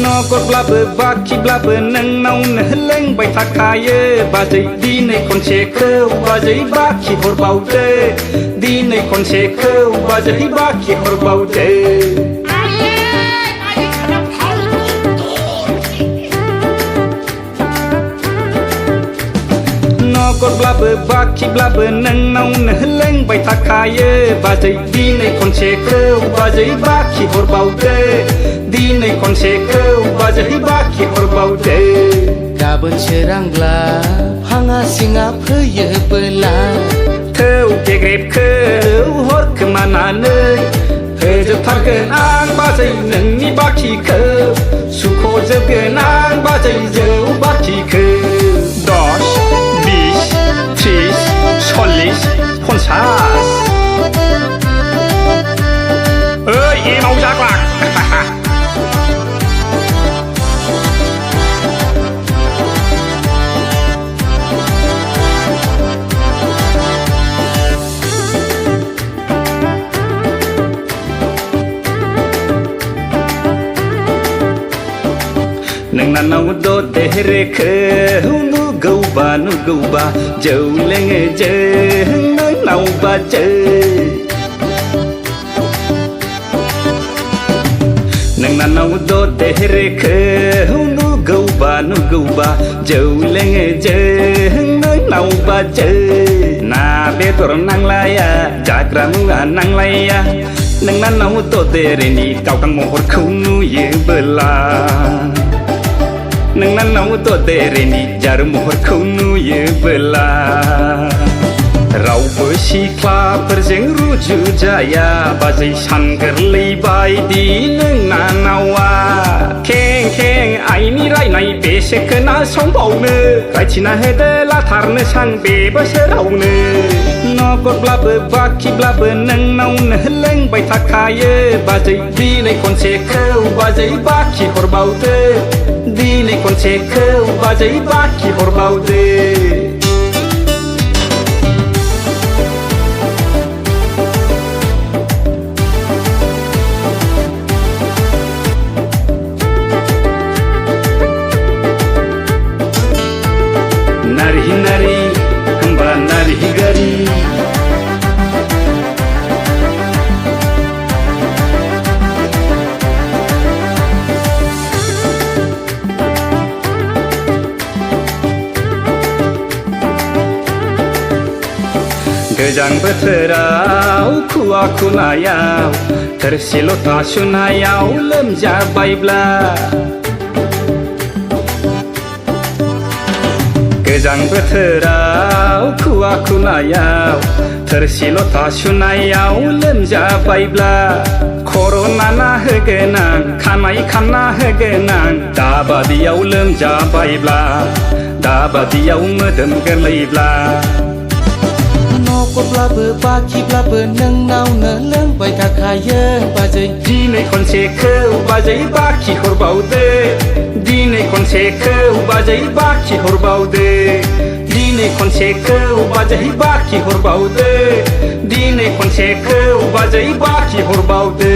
नगरब्लाबो बाखिब्लाबो नोंनावनो लोंबाय थाखायो बाजै दिनै खनसेखौ बाजै बाखि हरबावदो दिनै खनसेखौ बाजै बाखि हरबावदो नगरब्लाबो बाखिब्लाबो नोंनावनो लोंबाय थाखायो बाजै दिनै खनसेखौ बाजै बाखि हरबावदो दिनै खनसेखौ बाजै बाखि हरबावदो गाबोन सोरांब्ला भाङा सिङा फैयोबोला थौ गेग्रेबखौ हरखोमानानै होजोबथारगोन आं बाजै नोंनि बाखिखौ सुख'जोबगोन आं बाजै जौ बाखिखौ 10, 20, 30, 40, 50 ओइ एमाव जाग्लाक नोंनाव देरेखौ नुगौबा जौ लोङो जों नोंनाव बाजै नोंनाव देरेखौ नुगौबा जौ लोङो जों नोंनाव बाजै ना बेदर नांलाया जाग्रा मुवा नांलाया नोंनाव देरेनि गावगां महरखौ नुयोबोला नोंनाव देरेनि जार महरखौ नुयोबोला रावबो सिख्लाफोरजों रुजुजाया बाजै सान गोरलै बायदि नोंनावा खें खें आइनि रायनाय बेसे खोनासंबावनो रायथिना होदो लाथारनो सान बे बोसोरावनो नगरब्लाबो बाखिब्लाबो नोंनावनो लोंबाय थाखायो बाजै दिनै खनसेखौ बाजै बाखि हरबावदो दिनै खनसेखौ बाजै बाखि हरबावदो नारि नारि होमबा नारि गारि गोजां बोथोराव खुवा खुनायाव थोरसि लथा सुनायाव लोमजाबायब्ला गोजां बोथोराव खुवा खुनायाव थोरसि लथा सुनायाव लोमजाबायब्ला खर' नाना होगोन आं खानाय खाना होगोन आं दाबादियाव लोमजाबायब्ला दाबादियाव मोदोम गोरलैब्ला नगरब्लाबो बाखिब्लाबो नोंनावनो लोंबाय थाखायो बाजै दिनै खनसेखौ बाजै बाखि हरबावदो दिनै खनसेखौ बाजै बाखि हरबावदो दिनै खनसेखौ बाजै बाखि हरबावदो दिनै खनसेखौ बाजै बाखि हरबावदो